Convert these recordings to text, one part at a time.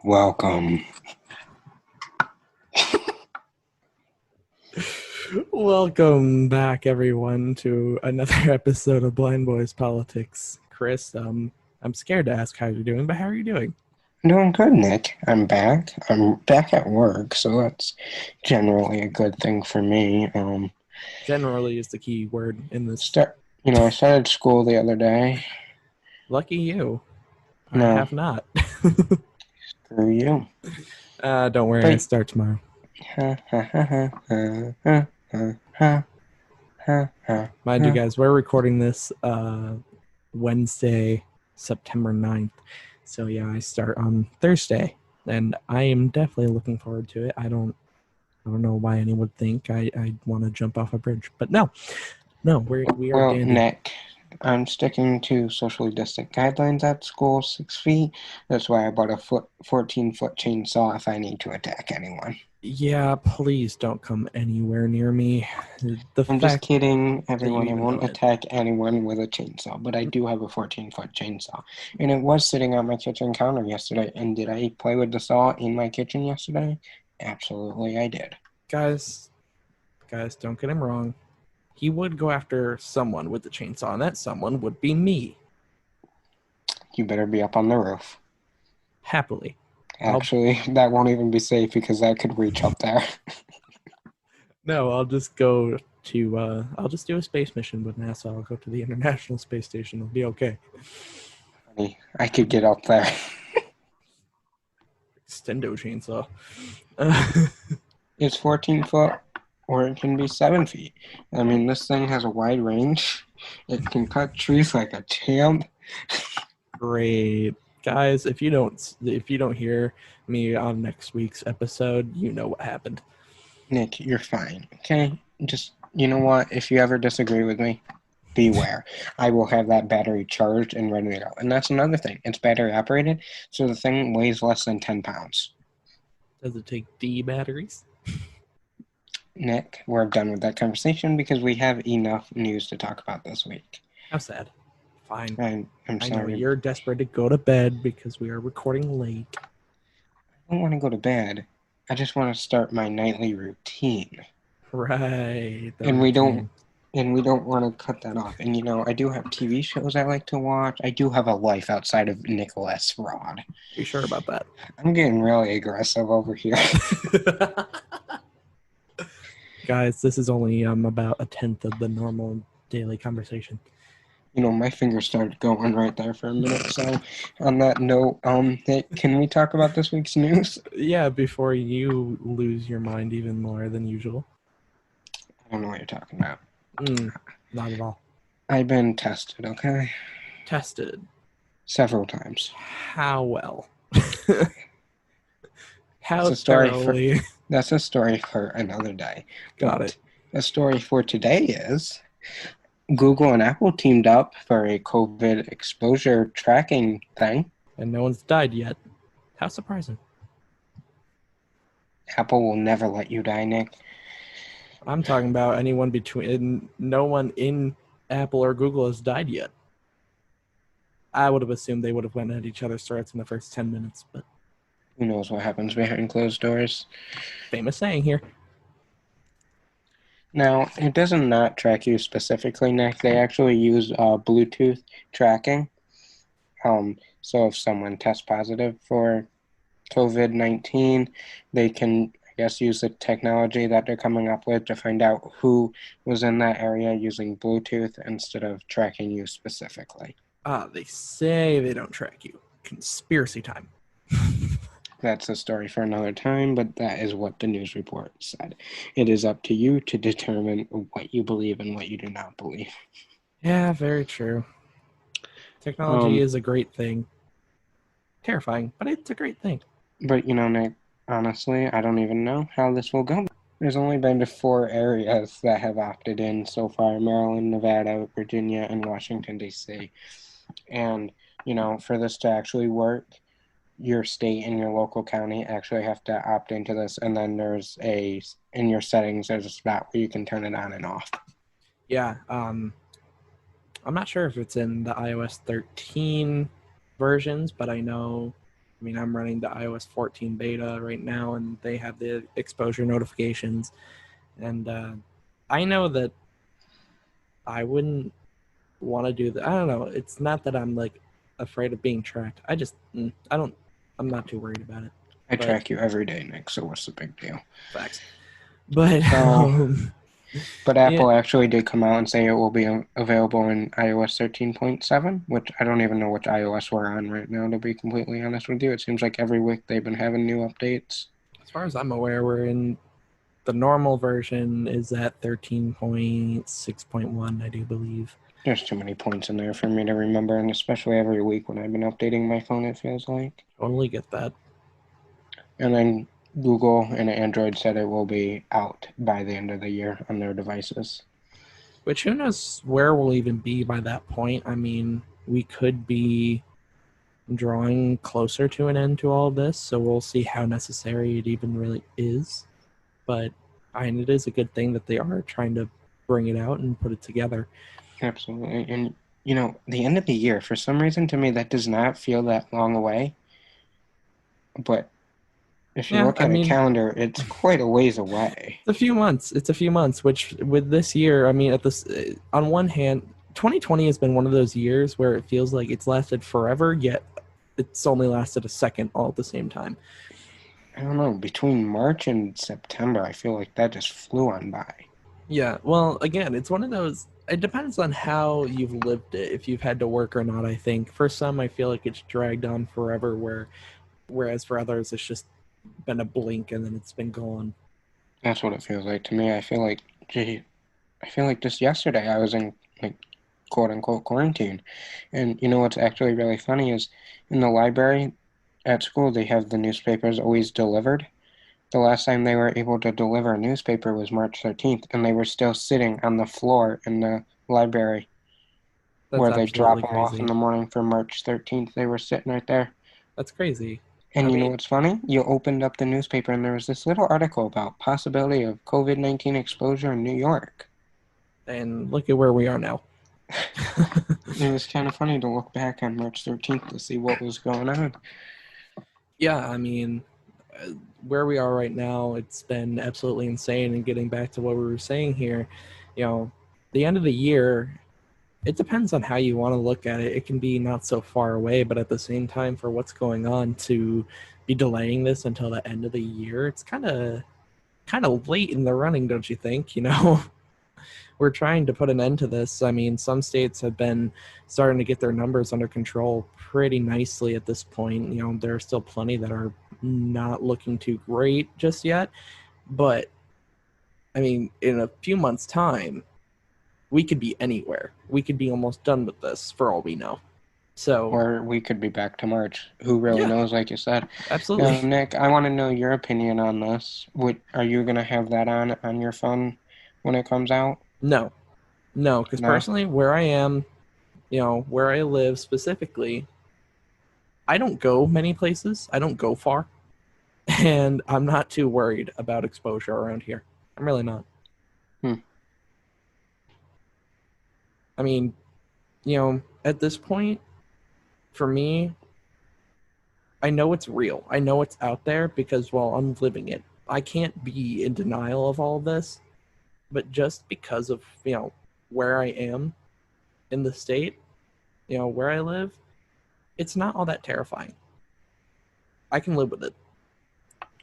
Welcome. Welcome back, everyone, to another episode of Blind Boys Politics. Chris, I'm scared to ask how you're doing, but how are you doing? I'm doing good, Nick. I'm back. I'm back at work, so that's generally a good thing for me. Generally is the key word in this. I started school the other day. Lucky you. No. I have not. Screw you. Don't worry, I start tomorrow. Mind you guys, we're recording this Wednesday, September 9th. So yeah, I start on Thursday, and I am definitely looking forward to it. I don't know why anyone would think I want to jump off a bridge, but no, we are dandy. Nick, I'm sticking to socially distant guidelines at school, 6 feet. That's why I bought a 14-foot chainsaw if I need to attack anyone. Yeah, please don't come anywhere near me. I'm just kidding, everyone. I won't attack anyone with a chainsaw, but I do have a 14-foot chainsaw. And it was sitting on my kitchen counter yesterday. And did I play with the saw in my kitchen yesterday? Absolutely, I did. Guys, don't get him wrong. He would go after someone with the chainsaw, and that someone would be me. You better be up on the roof. Happily. Actually, that won't even be safe because that could reach up there. No, I'll just go to, I'll just do a space mission with NASA. I'll go to the International Space Station. It'll be okay. Honey, I could get up there. Extendo chainsaw. It's 14 foot, or it can be 7 feet. I mean, this thing has a wide range. It can cut trees like a champ. Great. Guys, if you don't hear me on next week's episode, you know what happened. Nick, you're fine, okay? Just, you know what? If you ever disagree with me, beware. I will have that battery charged and ready to go. And that's another thing. It's battery operated, so the thing weighs less than 10 pounds. Does it take D batteries? Nick, we're done with that conversation because we have enough news to talk about this week. How sad. Fine. I'm sorry. I know you're desperate to go to bed because we are recording late. I don't want to go to bed. I just want to start my nightly routine. Right. And we don't want to cut that off. And I do have TV shows I like to watch. I do have a life outside of Nicholas Rod. Are you sure about that? I'm getting really aggressive over here. Guys, this is only about a tenth of the normal daily conversation. My fingers started going right there for a minute. So, on that note, can we talk about this week's news? Yeah, before you lose your mind even more than usual. I don't know what you're talking about. Not at all. I've been tested, okay? Tested? Several times. How well? How thoroughly? That's a story for another day. Got it. The story for today is Google and Apple teamed up for a COVID exposure tracking thing. And no one's died yet. How surprising. Apple will never let you die, Nick. I'm talking about anyone between... No one in Apple or Google has died yet. I would have assumed they would have went at each other's throats in the first 10 minutes, but... Who knows what happens behind closed doors? Famous saying here. Now, it doesn't not track you specifically, Nick. They actually use Bluetooth tracking. So if someone tests positive for COVID-19, they can, I guess, use the technology that they're coming up with to find out who was in that area using Bluetooth instead of tracking you specifically. They say they don't track you. Conspiracy time. That's a story for another time, but that is what the news report said. It is up to you to determine what you believe and what you do not believe. Yeah, very true. Technology is a great thing. Terrifying, but it's a great thing. But, Nick, honestly, I don't even know how this will go. There's only been 4 areas that have opted in so far: Maryland, Nevada, Virginia, and Washington, D.C. And, for this to actually work, your state and your local county actually have to opt into this, and then in your settings, there's a spot where you can turn it on and off. Yeah, I'm not sure if it's in the iOS 13 versions, but I know I mean, I'm running the iOS 14 beta right now, and they have the exposure notifications. And I know that I wouldn't want to do that. I don't know. It's not that I'm like afraid of being tracked. I'm not too worried about it. I But track you every day, Nick, so what's the big deal? facts. But So, but yeah, Apple actually did come out and say it will be available in iOS 13.7, which I don't even know which iOS we're on right now, to be completely honest with you. It seems like every week they've been having new updates. as far as I'm aware, we're in the normal version is at 13.6.1, I do believe. There's too many points in there for me to remember, and especially every week when I've been updating my phone, it feels like. Totally get that. And then Google and Android said it will be out by the end of the year on their devices. Which who knows where we'll even be by that point. I mean, we could be drawing closer to an end to all of this, so we'll see how necessary it even really is. But it is a good thing that they are trying to bring it out and put it together. Absolutely. And, the end of the year, for some reason, to me, that does not feel that long away. But if you look at a calendar, it's quite a ways away. It's a few months. Which with this year, I mean, on one hand, 2020 has been one of those years where it feels like it's lasted forever, yet it's only lasted a second all at the same time. I don't know. Between March and September, I feel like that just flew on by. Yeah. Well, again, it's one of those. It depends on how you've lived it, if you've had to work or not. I think for some, I feel like it's dragged on forever, whereas for others, it's just been a blink and then it's been gone. That's what it feels like to me. I feel like just yesterday I was in like quote unquote quarantine. And what's actually really funny is in the library at school they have the newspapers always delivered. The last time they were able to deliver a newspaper was March 13th, and they were still sitting on the floor in the library where they drop them off in the morning for March 13th. They were sitting right there. That's crazy. And you know what's funny? You opened up the newspaper and there was this little article about possibility of COVID-19 exposure in New York. And look at where we are now. It was kind of funny to look back on March 13th to see what was going on. Yeah, I mean, where we are right now, it's been absolutely insane. And getting back to what we were saying here, the end of the year, it depends on how you want to look at it. It can be not so far away, but at the same time, for what's going on, to be delaying this until the end of the year, it's kind of late in the running, don't you think? We're trying to put an end to this. I mean, some states have been starting to get their numbers under control pretty nicely at this point. There are still plenty that are not looking too great just yet. But, I mean, in a few months' time, we could be anywhere. We could be almost done with this for all we know. Or we could be back to March. Who really knows, like you said. Absolutely. Now, Nick, I want to know your opinion on this. Are you going to have that on your phone when it comes out? No, because personally, where I am, where I live specifically, I don't go many places. I don't go far. And I'm not too worried about exposure around here. I'm really not. I mean, at this point, for me, I know it's real. I know it's out there because, well, I'm living it. I can't be in denial of all of this. But just because of, where I am in the state, where I live, it's not all that terrifying. I can live with it.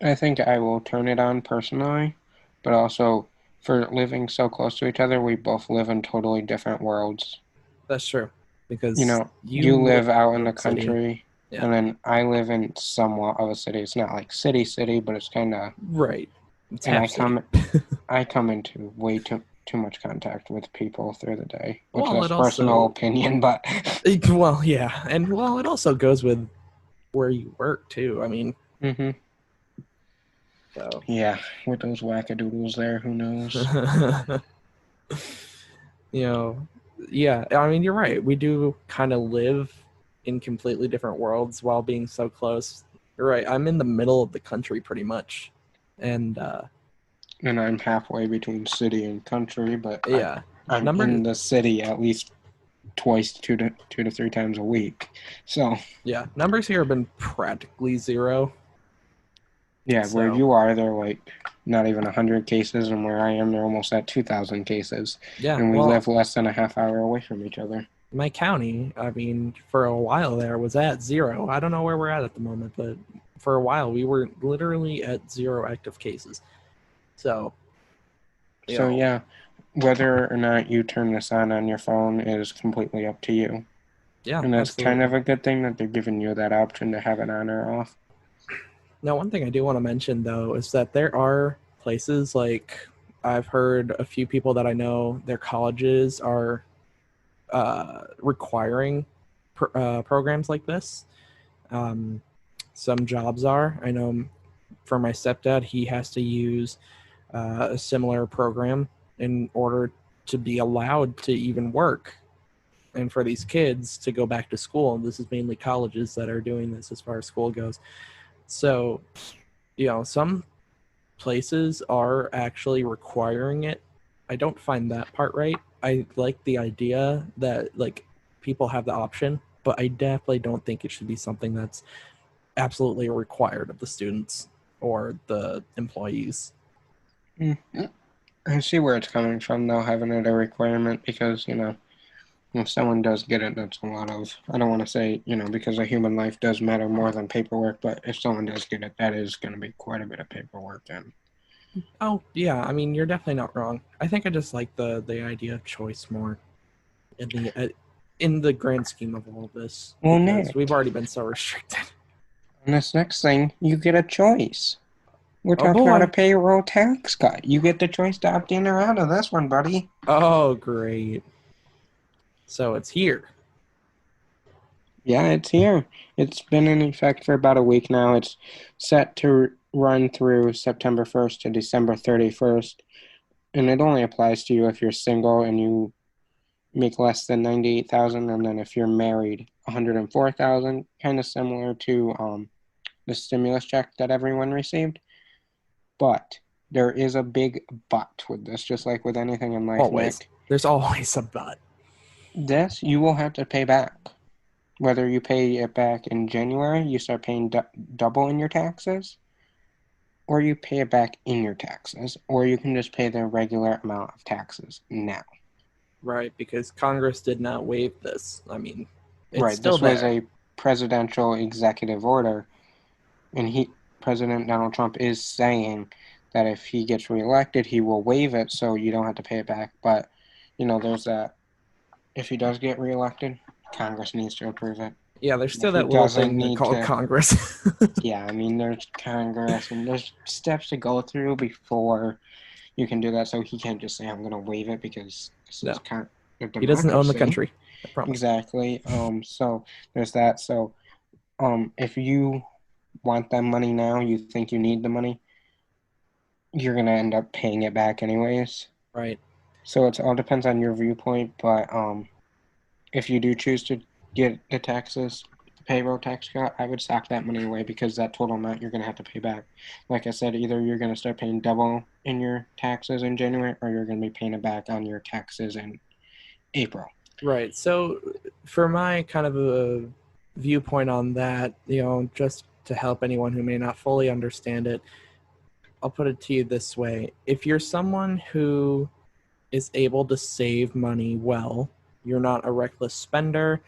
I think I will turn it on personally, but also for living so close to each other, we both live in totally different worlds. That's true. Because, you live out in the country, and then I live in somewhat of a city. It's not like city, but it's kind of... Right. It's and I come into way too much contact with people through the day, which is personal opinion, but... Well, yeah. And, well, it also goes with where you work, too. I mean... Mm-hmm. So. Yeah, with those wackadoodles there, who knows? Yeah, I mean, you're right. We do kind of live in completely different worlds while being so close. You're right. I'm in the middle of the country pretty much. And I'm halfway between city and country, but yeah, I'm in the city at least twice, two to three times a week. So Yeah, numbers here have been practically zero. yeah, where So you are, they're like not even 100 cases, and where I am, they're almost at 2,000 cases, yeah, and we well, live less than a half hour away from each other. my county, I mean, for a while there was at zero. I don't know where we're at the moment, but for a while we were literally at 0 active cases. So, you So know, yeah, whether or not you turn this on your phone is completely up to you. yeah, And it's kind absolutely. of a good thing that they're giving you that option to have it on or off. Now, one thing I do want to mention though is that there are places like I've heard a few people that I know their colleges are requiring programs like this. Um, some jobs are. I know for my stepdad, he has to use a similar program in order to be allowed to even work. And for these kids to go back to school, and this is mainly colleges that are doing this as far as school goes. So, some places are actually requiring it. I don't find that part right. I like the idea that like people have the option, but I definitely don't think it should be something that's absolutely required of the students or the employees. Mm. I see where it's coming from, though, having it a requirement because, if someone does get it, that's a lot of, I don't want to say, because a human life does matter more than paperwork, but if someone does get it, that is going to be quite a bit of paperwork then. Oh yeah, I mean you're definitely not wrong. I think I just like the idea of choice more in the grand scheme of all of this Well, because we've Nick, already been so restricted. on this next thing, you get a choice. We're Oh talking about a boy. payroll tax cut. You get the choice to opt in or out of this one, buddy. Oh great. So it's here. Yeah, it's here. It's been in effect for about a week now. It's set to run through September 1st to December 31st, and it only applies to you if you're single and you make less than 98,000, and then if you're married, 104,000, kind of similar to the stimulus check that everyone received. But there is a big but with this, just like with anything in life, Always. Nick. There's always a but. This you will have to pay back. Whether you pay it back in January, you start paying double in your taxes, or you pay it back in your taxes, or you can just pay the regular amount of taxes now. Right, because Congress did not waive this. I mean, it's Right, still this was there. a presidential executive order, and President Donald Trump is saying that if he gets reelected, he will waive it, so you don't have to pay it back. But there's that. If he does get reelected, Congress needs to approve it. Yeah, there's And still if he that little doesn't thing they need call to, Congress. yeah, I mean, there's Congress and there's steps to go through before you can do that. So he can't just say, I'm going to waive it because this No, is kind of a he doesn't own the democracy. country. I promise. Exactly. So there's that. So, if you want that money now, you think you need the money, you're going to end up paying it back anyways. Right. So it all depends on your viewpoint. But if you do choose to get the payroll tax cut, I would sock that money away because that total amount you're going to have to pay back. Like I said, either you're going to start paying double in your taxes in January or you're going to be paying it back on your taxes in April. Right. So, for my kind of a viewpoint on that, just to help anyone who may not fully understand it, I'll put it to you this way. If you're someone who is able to save money well, you're not a reckless spender,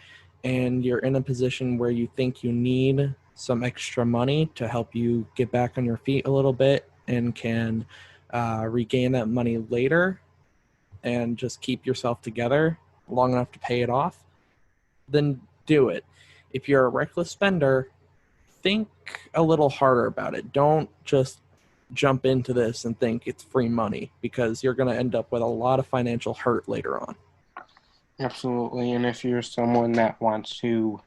and you're in a position where you think you need some extra money to help you get back on your feet a little bit and can regain that money later and just keep yourself together long enough to pay it off, then do it. If you're a reckless spender, think a little harder about it. Don't just jump into this and think it's free money because you're going to end up with a lot of financial hurt later on. Absolutely. And if you're someone that wants to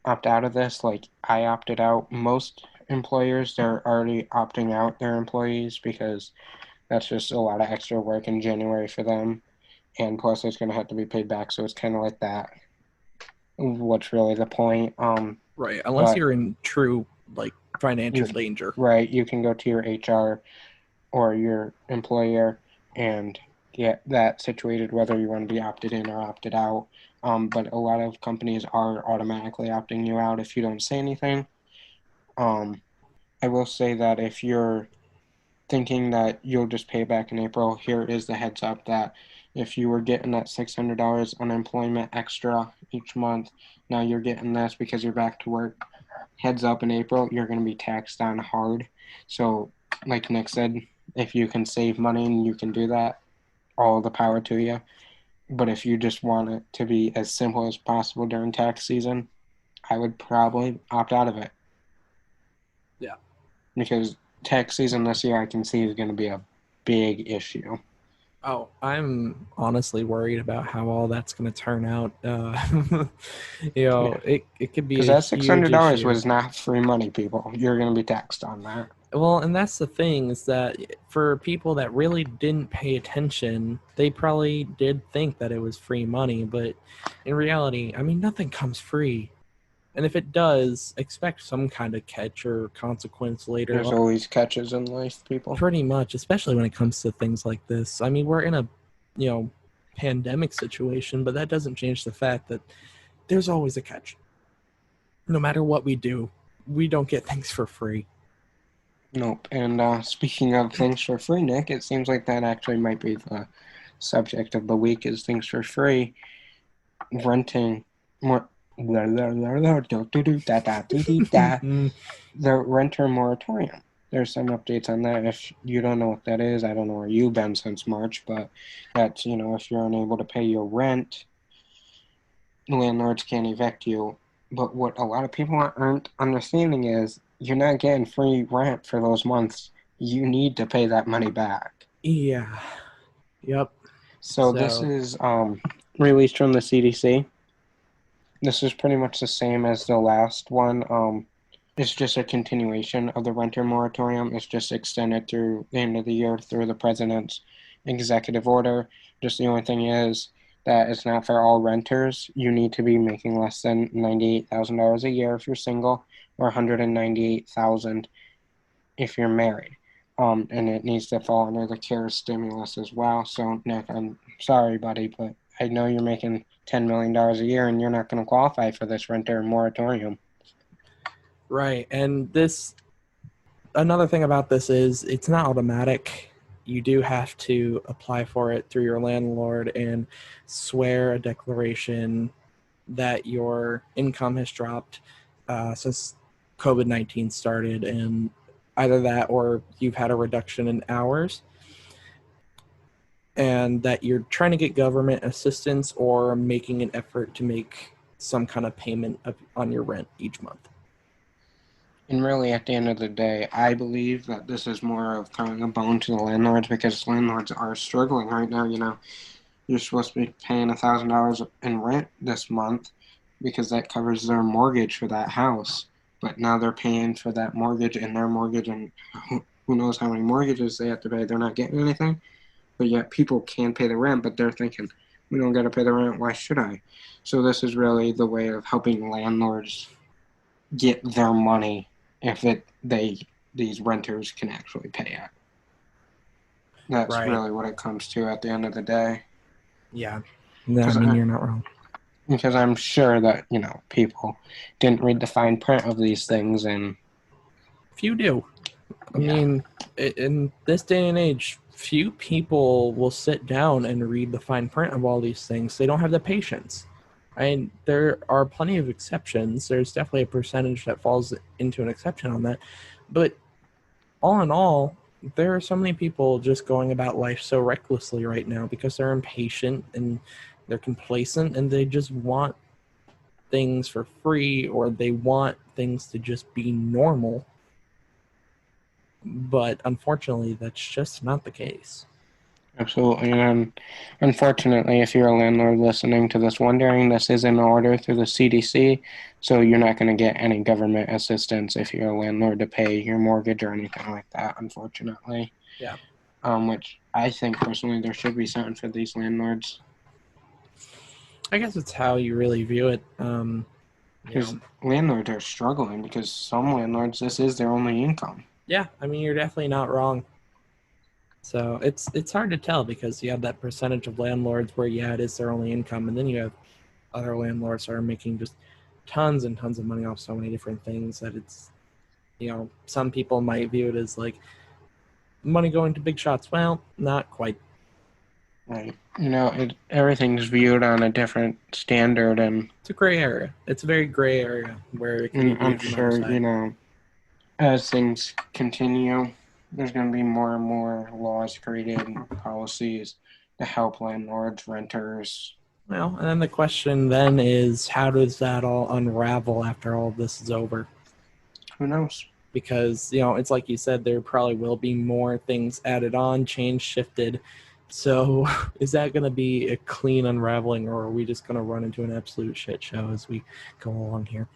opt out of this, like I opted out, most employers, they're already opting out their employees because that's just a lot of extra work in January for them. And plus, it's going to have to be paid back. So it's kind of like that. What's really the point? Right, unless But you're in true like you, financial danger. right, you can go to your HR or your employer and get that situated, whether you want to be opted in or opted out. but a lot of companies are automatically opting you out if you don't say anything. I will say that if you're thinking that you'll just pay back in April, here is the heads up that if you were getting that $600 unemployment extra each month, now you're getting this because you're back to work. Heads up, in April, you're going to be taxed on hard. So, like Nick said, if you can save money and you can do that, all the power to you. But if you just want it to be as simple as possible during tax season, I would probably opt out of it. Yeah. Because tax season this year, I can see, is going to be a big issue. Oh, I'm honestly worried about how all that's going to turn out. Yeah. It could be Because a that huge $600 issue. was not free money, people. You're going to be taxed on that. Well, and that's the thing is that for people that really didn't pay attention, they probably did think that it was free money, but in reality, I mean, nothing comes free. And if it does, expect some kind of catch or consequence later. There's always catches in life, people. Pretty much, especially when it comes to things like this. I mean, we're in a, pandemic situation, but that doesn't change the fact that there's always a catch. No matter what we do, we don't get things for free. Nope. And speaking of things for free, Nick, it seems like that actually might be the subject of the week is things for free. Renting more. The renter moratorium. There's some updates on that. If you don't know what that is, I don't know where you've been since March, but that's, if you're unable to pay your rent, landlords can't evict you. But what a lot of people aren't understanding is you're not getting free rent for those months. You need to pay that money back. Yeah. Yep. So this is released from the CDC. This is pretty much the same as the last one. It's just a continuation of the renter moratorium. It's just extended through the end of the year through the president's executive order. Just the only thing is that it's not for all renters. You need to be making less than $98,000 a year if you're single, or $198,000 if you're married. And it needs to fall under the CARES stimulus as well. So, Nick, I'm sorry, buddy, but I know you're making $10 million a year and you're not going to qualify for this renter moratorium. Right. And another thing about this is it's not automatic. You do have to apply for it through your landlord and swear a declaration that your income has dropped since COVID-19 started, and either that or you've had a reduction in hours, and that you're trying to get government assistance or making an effort to make some kind of payment on your rent each month. And really, at the end of the day, I believe that this is more of throwing a bone to the landlords because landlords are struggling right now. You're supposed to be paying $1,000 in rent this month because that covers their mortgage for that house. But now they're paying for that mortgage and their mortgage, and who knows how many mortgages they have to pay. They're not getting anything. But yet people can pay the rent, but they're thinking, we don't got to pay the rent. Why should I? So this is really the way of helping landlords get their money if these renters can actually pay it. That's Right. really what it comes to at the end of the day. Yeah. No, I mean, you're not wrong. Because I'm sure that, people didn't read the fine print of these things. And few do. I mean, in this day and age, few people will sit down and read the fine print of all these things. They don't have the patience. And there are plenty of exceptions. There's definitely a percentage that falls into an exception on that. But all in all, there are so many people just going about life so recklessly right now because they're impatient and they're complacent and they just want things for free, or they want things to just be normal. But unfortunately, that's just not the case. Absolutely. And unfortunately, if you're a landlord listening to this wondering, this is an order through the CDC, so you're not going to get any government assistance if you're a landlord to pay your mortgage or anything like that, unfortunately. Yeah. Which I think personally there should be something for these landlords. I guess it's how you really view it. Because landlords are struggling because some landlords, this is their only income. Yeah, I mean, you're definitely not wrong. So it's hard to tell because you have that percentage of landlords where, it is their only income. And then you have other landlords are making just tons and tons of money off so many different things that it's, some people might view it as like money going to big shots. Well, not quite. Right. Everything's viewed on a different standard, and it's a gray area. It's a very gray area where it can be viewed I'm from sure, either side. As things continue, there's going to be more and more laws created and policies to help landlords, renters. Well, and then the question then is, how does that all unravel after all of this is over? Who knows? Because, it's like you said, there probably will be more things added on, changed, shifted. So is that going to be a clean unraveling, or are we just going to run into an absolute shit show as we go along here?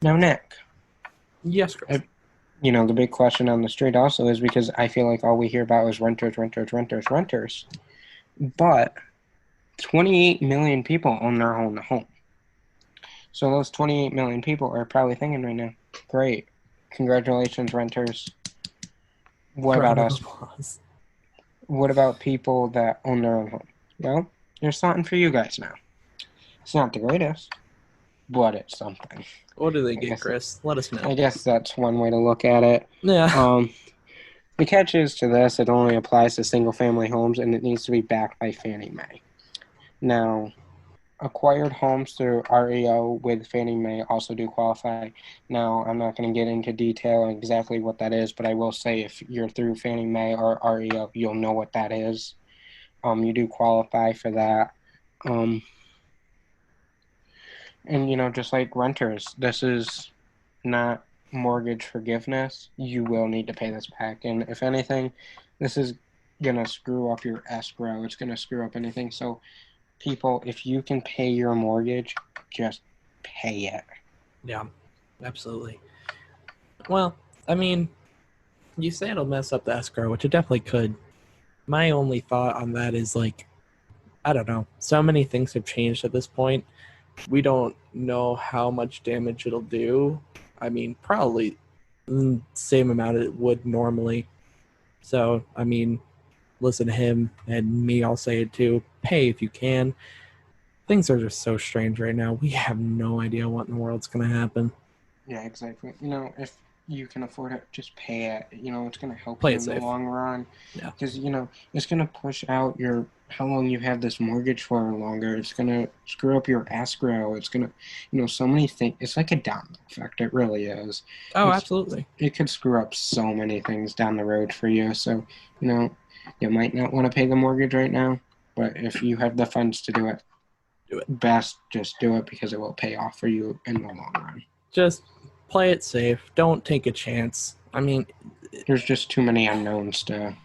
Now, Nick. Yes, Chris. The big question on the street also is, because I feel like all we hear about is renters. But 28 million people own their own home. So those 28 million people are probably thinking right now, great, congratulations, renters. What about us? What about people that own their own home? Well, there's something for you guys now. It's not the greatest, but it's something. What do they get, Chris? Let us know. I guess that's one way to look at it. Yeah. The catch is to this, it only applies to single-family homes, and it needs to be backed by Fannie Mae. Now, acquired homes through REO with Fannie Mae also do qualify. Now, I'm not going to get into detail on exactly what that is, but I will say if you're through Fannie Mae or REO, you'll know what that is. You do qualify for that. And, just like renters, this is not mortgage forgiveness. You will need to pay this back. And if anything, this is going to screw up your escrow. It's going to screw up anything. So, people, if you can pay your mortgage, just pay it. Yeah, absolutely. Well, I mean, you say it'll mess up the escrow, which it definitely could. My only thought on that is, like, I don't know. So many things have changed at this point. We don't know how much damage it'll do. I mean, probably the same amount it would normally. So, I mean, listen to him and me, I'll say it too. Pay if you can. Things are just so strange right now. We have no idea what in the world's going to happen. Yeah, exactly. If you can afford it, just pay it. It's going to help Play you it in safe. the long run. Yeah. Because, it's going to push out how long you have this mortgage for longer. It's going to screw up your escrow. It's going to, so many things. It's like a domino effect. It really is. Absolutely. It could screw up so many things down the road for you. So, you might not want to pay the mortgage right now, but if you have the funds to do it. Best just do it, because it will pay off for you in the long run. Just play it safe. Don't take a chance. I mean, there's just too many unknowns to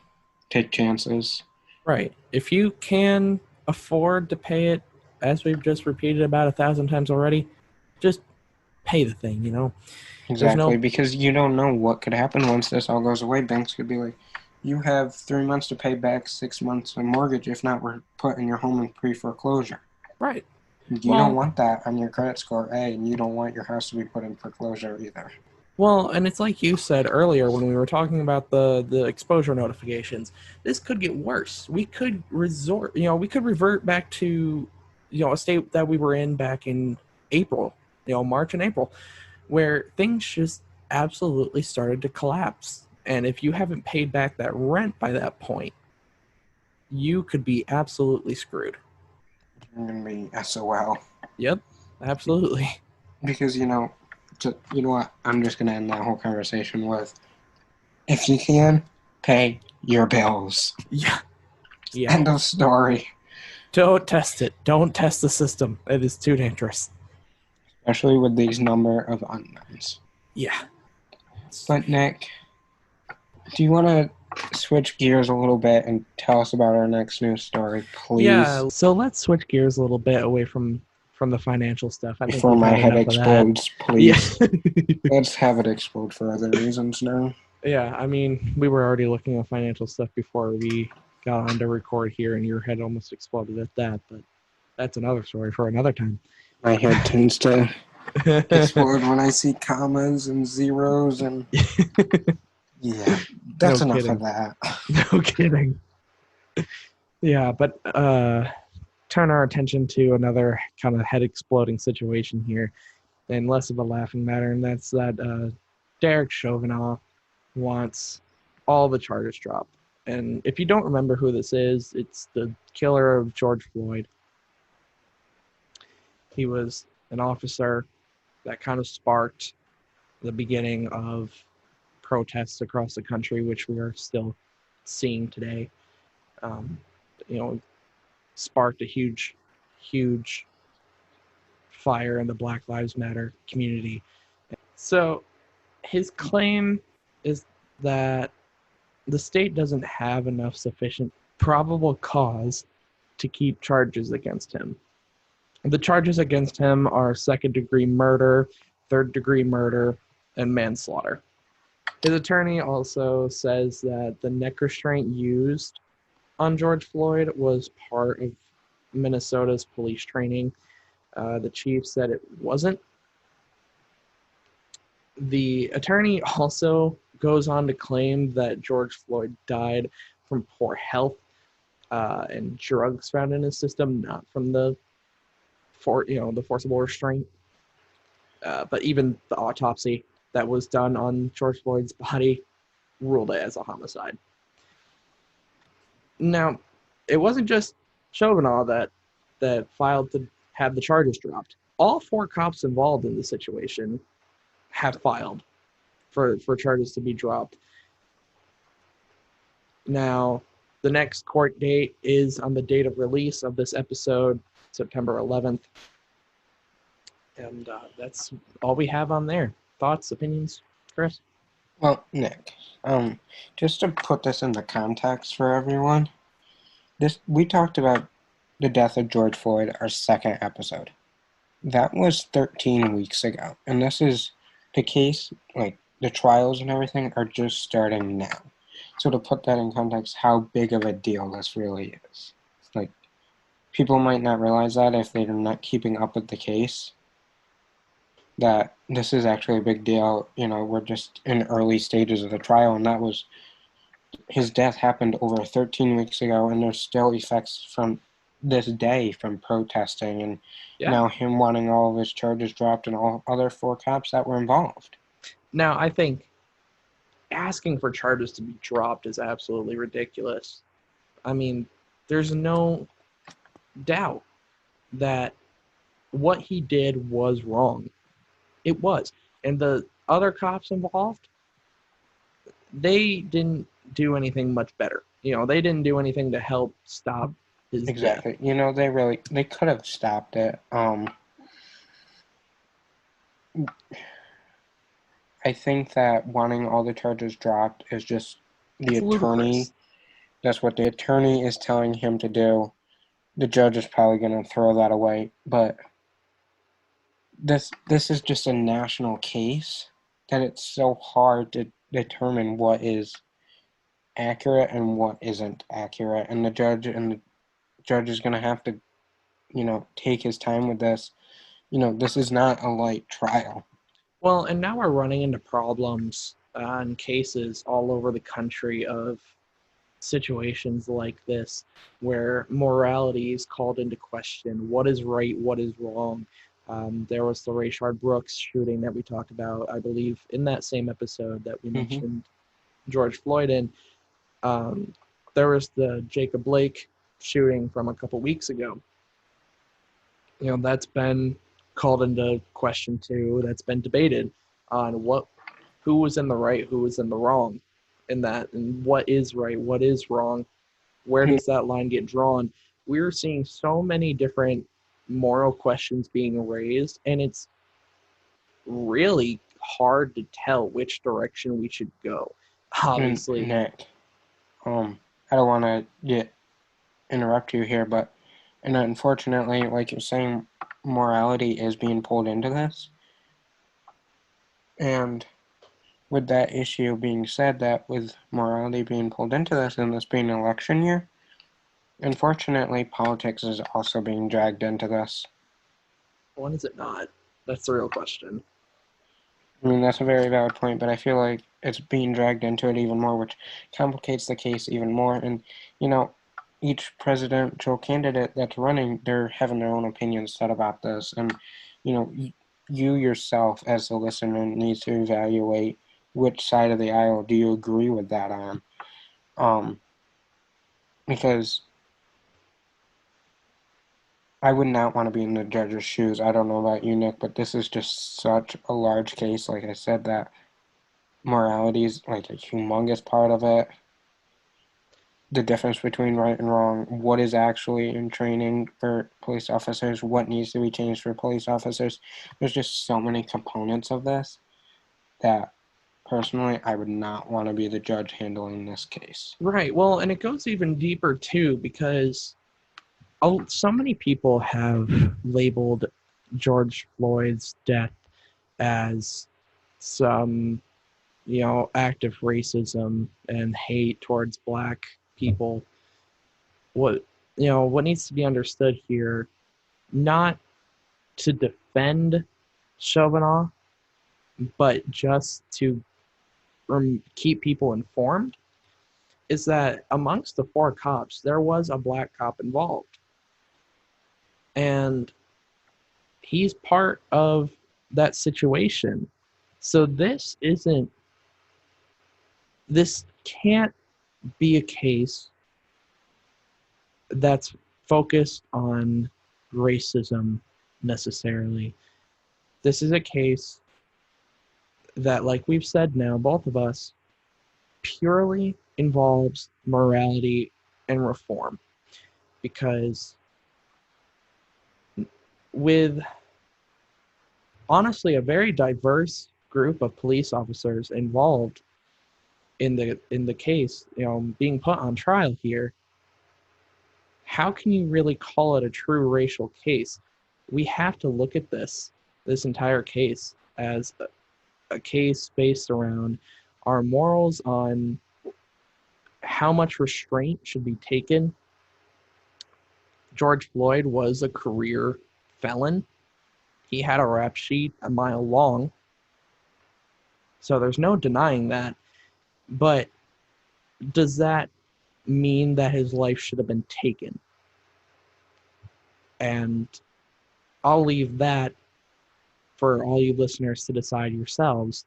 take chances. Right. If you can afford to pay it, as we've just repeated about 1,000 times already, just pay the thing, Exactly, because you don't know what could happen once this all goes away. Banks could be like, you have 3 months to pay back 6 months of mortgage. If not, we're putting your home in pre-foreclosure. Right. You don't want that on your credit score, and you don't want your house to be put in foreclosure either. Well, and it's like you said earlier when we were talking about the exposure notifications. This could get worse. We could revert back to, a state that we were in back in April, March and April, where things just absolutely started to collapse. And if you haven't paid back that rent by that point, you could be absolutely screwed. You're going to be SOL. Yep, absolutely. Because, you know what? I'm just going to end that whole conversation with, if you can, pay your bills. Yeah. End of story. Don't test it. Don't test the system. It is too dangerous. Especially with these number of unknowns. Yeah. But, Nick, do you want to switch gears a little bit and tell us about our next news story, please? Yeah, so let's switch gears a little bit away from the financial stuff. Before my head explodes, please. Yeah. Let's have it explode for other reasons now. Yeah, I mean, we were already looking at financial stuff before we got on to record here, and your head almost exploded at that, but that's another story for another time. My head tends to explode when I see commas and zeros and... Yeah, that's enough of that. No kidding. Yeah, but turn our attention to another kind of head-exploding situation here, and less of a laughing matter, and that's that Derek Chauvin wants all the charges dropped. And if you don't remember who this is, it's the killer of George Floyd. He was an officer that kind of sparked the beginning of protests across the country, which we are still seeing today. You know, sparked a huge, huge fire in the Black Lives Matter community. So his claim is that the state doesn't have enough sufficient probable cause to keep charges against him. The charges against him are second-degree murder, third-degree murder, and manslaughter. His attorney also says that the neck restraint used on George Floyd was part of Minnesota's police training. The chief said it wasn't. The attorney also goes on to claim that George Floyd died from poor health and drugs found in his system, not from the forcible restraint. But even the autopsy that was done on George Floyd's body ruled it as a homicide. Now, it wasn't just Chauvin that filed to have the charges dropped. All 4 cops involved in the situation have filed for charges to be dropped. Now, the next court date is on the date of release of this episode, September 11th. And that's all we have on there. Thoughts, opinions, Chris? Well, Nick, just to put this into context for everyone, we talked about the death of George Floyd, our second episode. That was 13 weeks ago, and this is the case, like the trials and everything are just starting now. So to put that in context, how big of a deal this really is. Like, people might not realize that if they're not keeping up with the case, that this is actually a big deal. You know, we're just in early stages of the trial, and his death happened over 13 weeks ago, and there's still effects from this day from protesting, and now him wanting all of his charges dropped and all other 4 cops that were involved. Now, I think asking for charges to be dropped is absolutely ridiculous. I mean, there's no doubt that what he did was wrong. It was. And the other cops involved, they didn't do anything much better. You know, they didn't do anything to help stop his Exactly. death. You know, they could have stopped it. I think that wanting all the charges dropped is just the attorney. That's what the attorney is telling him to do. The judge is probably going to throw that away. But this is just a national case that it's so hard to determine what is accurate and what isn't accurate. And the judge is going to have to, take his time with this. This is not a light trial. Well, and now we're running into problems and cases all over the country of situations like this where morality is called into question. What is right? What is wrong? There was the Rayshard Brooks shooting that we talked about, I believe, in that same episode that we mentioned George Floyd in. There was the Jacob Blake shooting from a couple weeks ago. That's been called into question too. That's been debated on who was in the right, who was in the wrong in that, and what is right, what is wrong, where does that line get drawn. We're seeing so many different moral questions being raised, and it's really hard to tell which direction we should go. Obviously, Nick, I don't want to interrupt you here, but unfortunately, like you're saying, morality is being pulled into this. And with that issue being said, that with morality being pulled into this and this being an election year, unfortunately, politics is also being dragged into this. When is it not? That's the real question. I mean, that's a very valid point, but I feel like it's being dragged into it even more, which complicates the case even more. And, each presidential candidate that's running, they're having their own opinions said about this. And, you yourself as a listener needs to evaluate which side of the aisle do you agree with that on. Because I would not want to be in the judge's shoes. I don't know about you, Nick, but this is just such a large case. Like I said, that morality is like a humongous part of it. The difference between right and wrong, what is actually in training for police officers, what needs to be changed for police officers. There's just so many components of this that personally I would not want to be the judge handling this case. Right. Well, and it goes even deeper too, because so many people have labeled George Floyd's death as some, act of racism and hate towards black people. What needs to be understood here, not to defend Chauvin, but just to keep people informed, is that amongst the 4 cops, there was a black cop involved. And he's part of that situation. So this can't be a case that's focused on racism necessarily. This is a case that, like we've said now, both of us, purely involves morality and reform. Because with honestly a very diverse group of police officers involved in the case, being put on trial here, how can you really call it a true racial case? We have to look at this entire case as a case based around our morals on how much restraint should be taken. George Floyd was a career felon. He had a rap sheet a mile long. So there's no denying that. But does that mean that his life should have been taken? And I'll leave that for all you listeners to decide yourselves.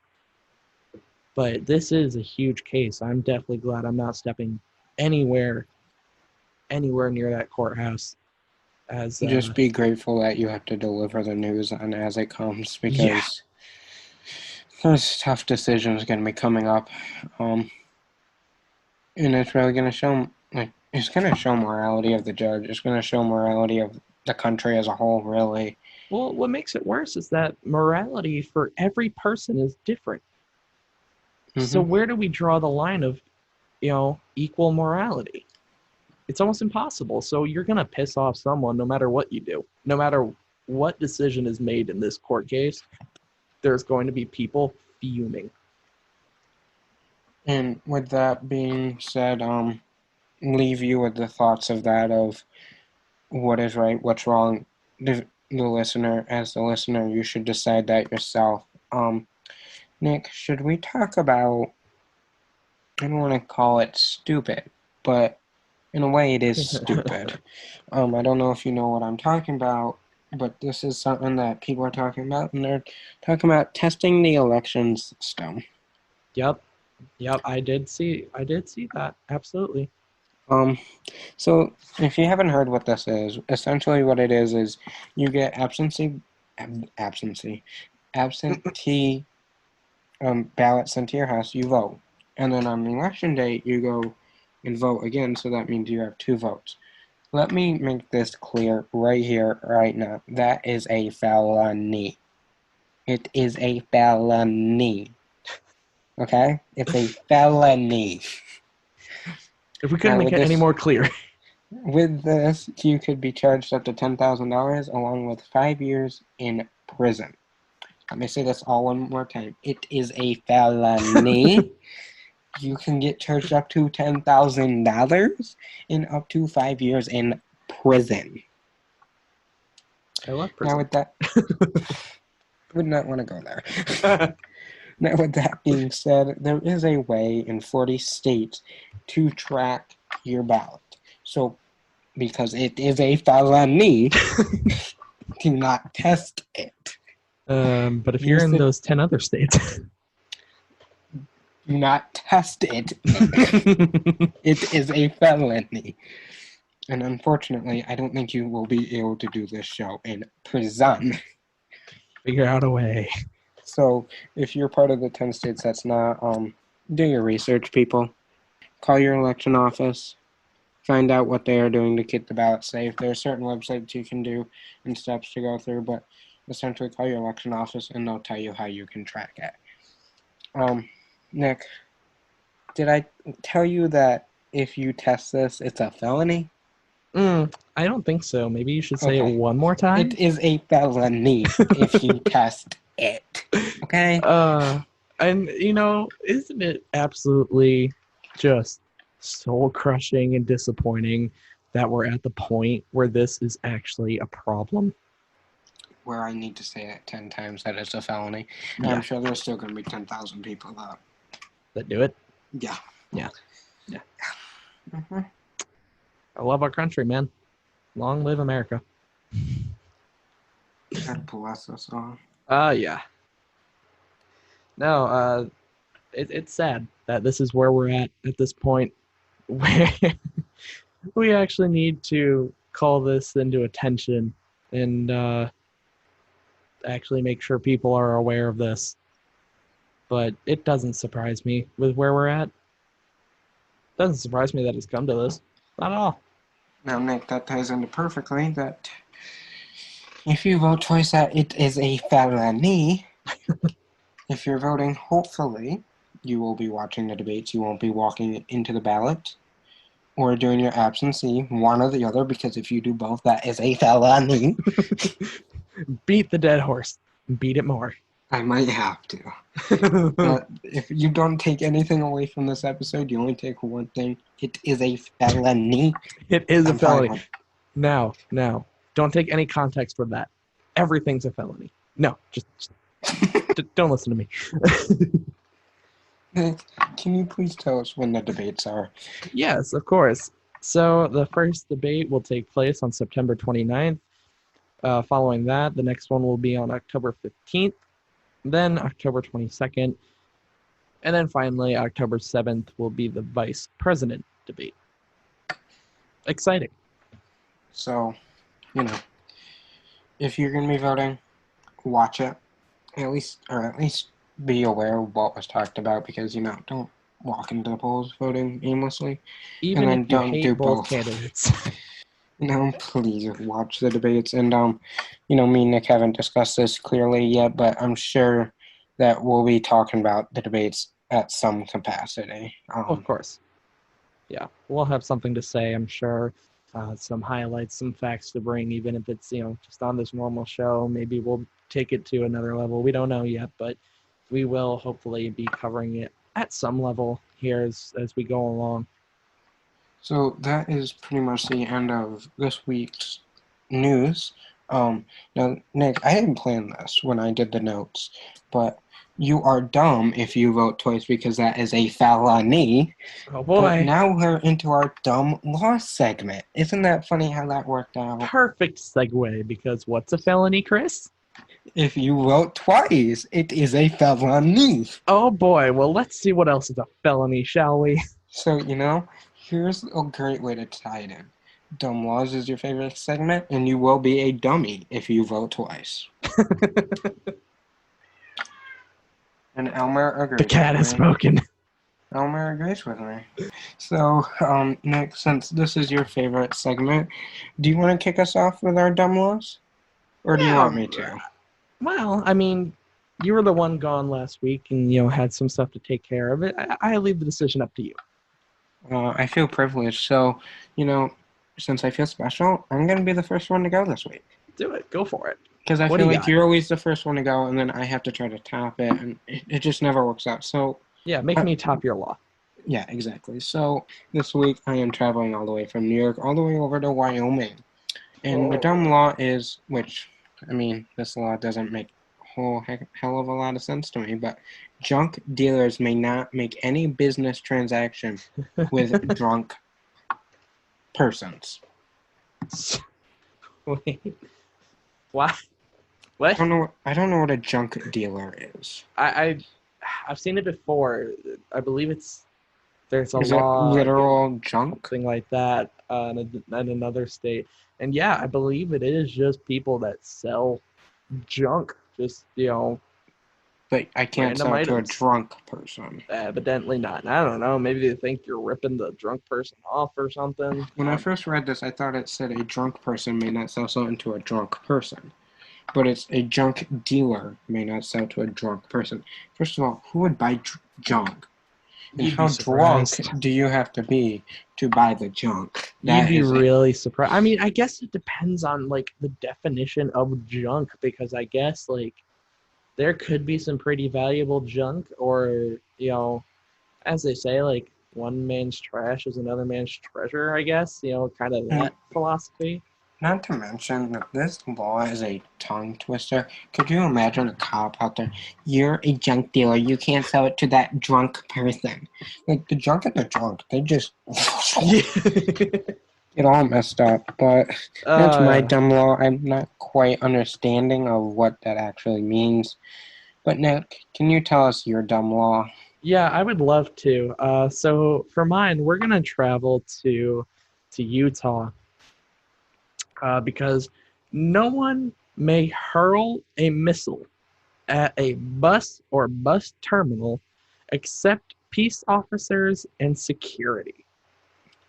But this is a huge case. I'm definitely glad I'm not stepping anywhere near that courthouse. Just be grateful that you have to deliver the news on as it comes, because there's tough decisions going to be coming up, and it's really going to show, it's going to show morality of the judge. It's going to show morality of the country as a whole, really. Well, what makes it worse is that morality for every person is different. Mm-hmm. So where do we draw the line of, equal morality? It's almost impossible. So you're going to piss off someone no matter what you do. No matter what decision is made in this court case, there's going to be people fuming. And with that being said, leave you with the thoughts of that, of what is right, what's wrong. The listener, you should decide that yourself. Nick, should we talk about, I don't want to call it stupid, but in a way it is stupid. I don't know if you know what I'm talking about, but this is something that people are talking about, and they're talking about testing the election system. Yep, I did see that, absolutely. So if you haven't heard what this is, essentially what it is you get absentee ballots sent to your house, you vote, and then on the election day you go and vote again, so that means you have 2 votes. Let me make this clear right here, right now. That is a felony. It is a felony. Okay? It's a felony. If we couldn't make it any more clear. With this, you could be charged up to $10,000 along with 5 years in prison. Let me say this all one more time. It is a felony. You can get charged up to $10,000 and up to 5 years in prison. I love prison. Now with that, would not want to go there. Now with that being said, there is a way in 40 states to track your ballot. So because it is a felony to not test it. But if you're in those 10 other states, do not test it. It is a felony. And unfortunately, I don't think you will be able to do this show in prison. figure out a way. So if you're part of the 10 states that's not, do your research, people. Call your election office. Find out what they are doing to keep the ballot safe. There are certain websites you can do and steps to go through, but essentially call your election office and they'll tell you how you can track it. Nick, did I tell you that if you test this, it's a felony? I don't think so. Maybe you should say it one more time. It is a felony if you test it. Okay? And, isn't it absolutely just soul-crushing and disappointing that we're at the point where this is actually a problem? Where I need to say it 10 times that it's a felony. Yeah. I'm sure there's still going to be 10,000 people that do it. Yeah. Mm-hmm. I love our country, man. Long live America. God bless us all. Yeah. No, it's sad that this is where we're at this point, where we actually need to call this into attention and actually make sure people are aware of this. But it doesn't surprise me with where we're at. It doesn't surprise me that it's come to this. Not at all. Now, Nick, that ties into perfectly that if you vote twice, that it is a felony. If you're voting, hopefully, you will be watching the debates. You won't be walking into the ballot or doing your absentee, one or the other, because if you do both, that is a felony. Beat the dead horse. Beat it more. I might have to. But if you don't take anything away from this episode, you only take one thing. It is a felony. It is a felony. Now, don't take any context from that. Everything's a felony. No, just don't listen to me. Can you please tell us when the debates are? Yes, of course. So the first debate will take place on September 29th. Following that, the next one will be on October 15th. Then October 22nd, and then finally October 7th will be the vice president debate. Exciting. So, if you're going to be voting, watch it. At least be aware of what was talked about, because, don't walk into the polls voting aimlessly. Even and then if you don't hate do both candidates. Please watch the debates. And, me and Nick haven't discussed this clearly yet, but I'm sure that we'll be talking about the debates at some capacity. Of course. Yeah, we'll have something to say, I'm sure. Some highlights, some facts to bring, even if it's, just on this normal show. Maybe we'll take it to another level. We don't know yet, but we will hopefully be covering it at some level here as we go along. So that is pretty much the end of this week's news. Now, Nick, I didn't plan this when I did the notes, but you are dumb if you vote twice, because that is a felony. Oh, boy. But now we're into our dumb law segment. Isn't that funny how that worked out? Perfect segue, because what's a felony, Chris? If you vote twice, it is a felony. Oh, boy. Well, let's see what else is a felony, shall we? So, here's a great way to tie it in. Dumb Laws is your favorite segment, and you will be a dummy if you vote twice. And Elmer agrees. The cat has spoken. Elmer agrees with me. So, Nick, since this is your favorite segment, do you want to kick us off with our Dumb Laws? Or do you want me to? Well, I mean, you were the one gone last week and, had some stuff to take care of. I leave the decision up to you. I feel privileged, so, since I feel special, I'm going to be the first one to go this week. Do it. Go for it. Because I feel like you're always the first one to go, and then I have to try to top it, and it just never works out. So yeah, make me top your law. Yeah, exactly. So this week I am traveling all the way from New York all the way over to Wyoming. And the dumb law is, this law doesn't make a whole hell of a lot of sense to me, but junk dealers may not make any business transaction with drunk persons. Wait, what? What? I don't know what a junk dealer is. I've seen it before. I believe there's a Is it law against literal junk? something like that in another state. And yeah, I believe it is just people that sell junk, just But I can't random sell it to a items. drunk person. Evidently not. And I don't know. Maybe they think you're ripping the drunk person off or something. When I first read this, I thought it said a drunk person may not sell something to a drunk person. But it's a junk dealer may not sell to a drunk person. First of all, who would buy junk? And how drunk do you have to be to buy the junk? You'd be really surprised. I mean, I guess it depends on like the definition of junk, because I guess like there could be some pretty valuable junk, or as they say, like one man's trash is another man's treasure, I guess, kind of that philosophy. Not to mention that this law is a tongue twister. Could you imagine a cop out there? You're a junk dealer. You can't sell it to that drunk person. Like, the drunk and the drunk, they just get all messed up. But that's my dumb law. I'm not quite understanding of what that actually means. But Nick, can you tell us your dumb law? Yeah, I would love to. So for mine, we're gonna travel to Utah. Because no one may hurl a missile at a bus or bus terminal except peace officers and security.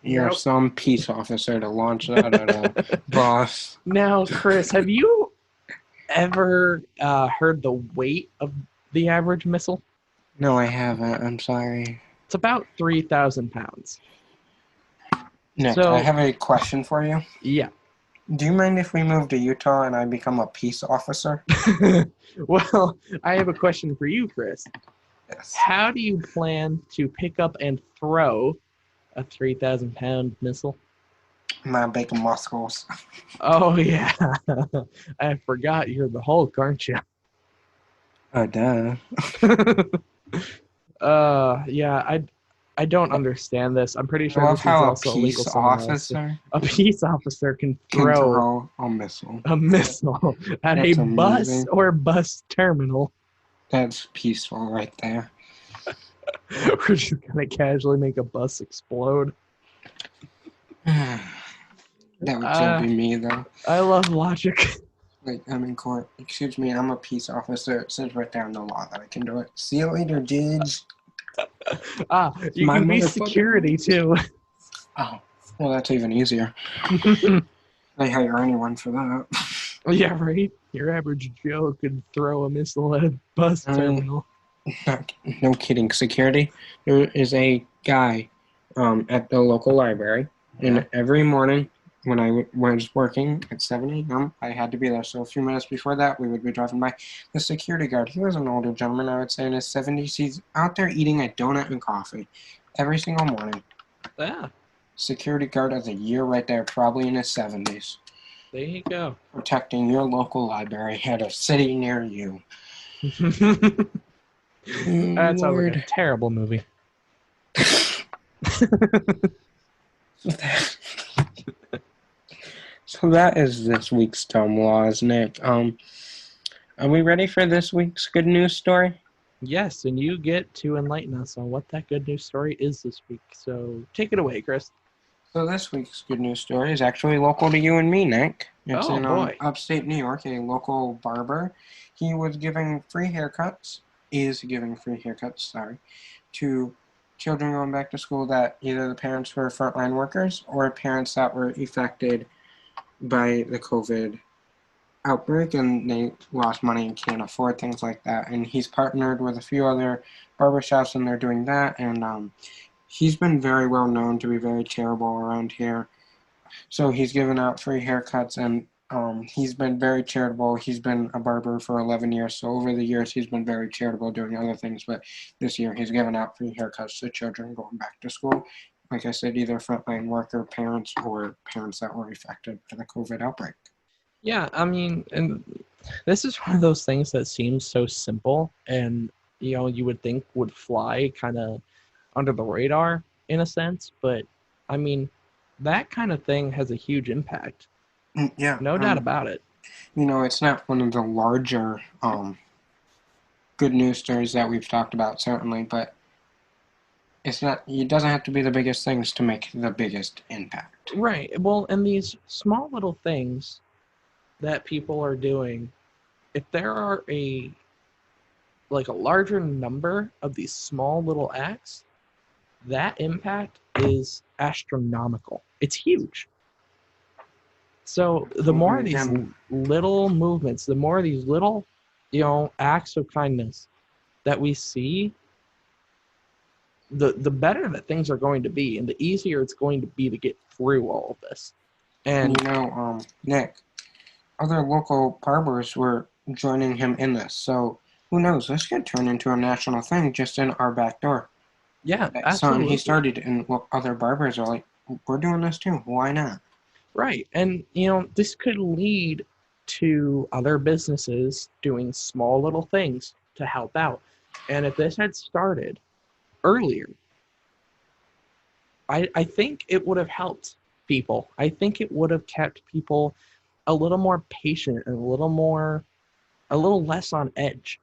You're some peace officer to launch that at a bus. Now, Chris, have you ever heard the weight of the average missile? No, I haven't. I'm sorry. It's about 3,000 pounds. Nick, so, I have a question for you. Yeah. Do you mind if we move to Utah and I become a peace officer? Well, I have a question for you, Chris. Yes. How do you plan to pick up and throw a 3,000-pound missile? My big muscles. Oh, yeah. I forgot you're the Hulk, aren't you? Oh, duh. Yeah, I don't understand this. I'm pretty sure this is also illegal. A peace officer can throw a missile. A missile at a bus or bus terminal. That's peaceful right there. We're just gonna casually make a bus explode. That would still be me, though. I love logic. Like, I'm in court. Excuse me, I'm a peace officer. It says right there in the law that I can do it. See you later, dudes. You can be security too. Oh, well, that's even easier. They hire anyone for that. Yeah, right. Your average Joe could throw a missile at a bus terminal. No kidding. Security. There is a guy at the local library, and every morning when I was working at 7 a.m., I had to be there. So a few minutes before that, we would be driving by. The security guard, he was an older gentleman, I would say in his 70s. He's out there eating a donut and coffee every single morning. Yeah. Security guard of the year right there, probably in his 70s. There you go. Protecting your local library at a city near you. That sounds like a terrible movie. So that is this week's dumb laws, Nick. Are we ready for this week's good news story? Yes, and you get to enlighten us on what that good news story is this week. So take it away, Chris. So this week's good news story is actually local to you and me, Nick. It's in Upstate New York, a local barber. He was giving free haircuts, to children going back to school that either the parents were frontline workers or parents that were affected by the COVID outbreak and they lost money and can't afford things like that. And he's partnered with a few other barbershops and they're doing that. And he's been very well known to be very charitable around here. So he's given out free haircuts and he's been very charitable. He's been a barber for 11 years. So over the years, he's been very charitable doing other things. But this year, he's given out free haircuts to children going back to school. Like I said, either frontline worker parents or parents that were affected by the COVID outbreak. Yeah, I mean, and this is one of those things that seems so simple and, you would think would fly kind of under the radar in a sense. But, I mean, that kind of thing has a huge impact. Yeah, No doubt about it. it's not one of the larger good news stories that we've talked about, certainly, but it's not. It doesn't have to be the biggest things to make the biggest impact. Right. Well, and these small little things that people are doing, if there are a larger number of these small little acts, that impact is astronomical. It's huge. So the more of these little movements, the more of these little, acts of kindness that we see, the better that things are going to be, and the easier it's going to be to get through all of this. And Nick, other local barbers were joining him in this, so who knows? This could turn into a national thing just in our back door. yeah, So absolutely. he started, and other barbers are like, we're doing this too. Why not? Right. And, this could lead to other businesses doing small little things to help out. And if this had started earlier, I think it would have helped people. I think it would have kept people a little more patient and a little less on edge.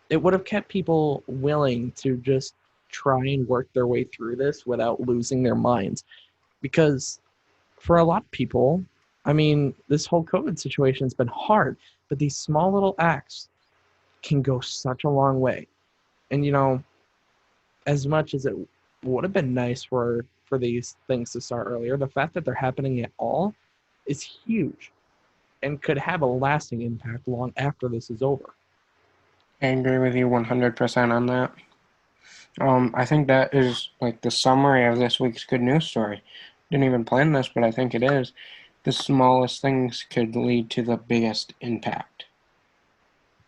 It would have kept people willing to just try and work their way through this without losing their minds. Because for a lot of people, I mean, this whole COVID situation has been hard, but these small little acts can go such a long way. And, as much as it would have been nice for these things to start earlier, the fact that they're happening at all is huge and could have a lasting impact long after this is over. I agree with you 100% on that. I think that is like the summary of this week's good news story. Didn't even plan this, but I think it is. The smallest things could lead to the biggest impact.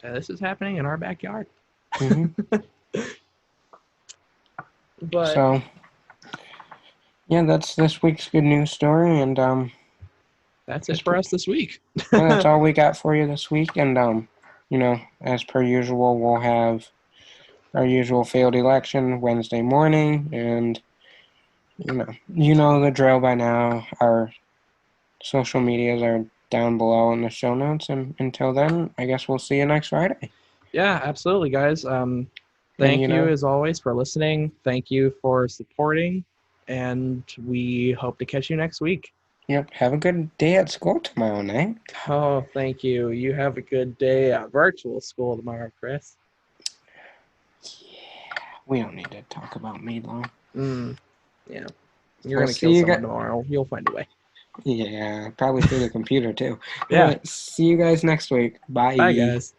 This is happening in our backyard. Mm-hmm. But so, yeah, that's this week's good news story, and that's it for us this week. Yeah, that's all we got for you this week, and as per usual, we'll have our usual failed election Wednesday morning, and you know the drill by now. Our social medias are down below in the show notes, and until then, I guess we'll see you next Friday. Yeah, absolutely, guys. Thank you as always for listening. Thank you for supporting, and we hope to catch you next week. Yep. Have a good day at school tomorrow night. Oh, thank you. You have a good day at virtual school tomorrow, Chris. Yeah, we don't need to talk about me long. Yeah. You're going to kill someone tomorrow. You'll find a way. Yeah, probably through the computer too. Yeah. Right, see you guys next week. Bye. Bye, guys.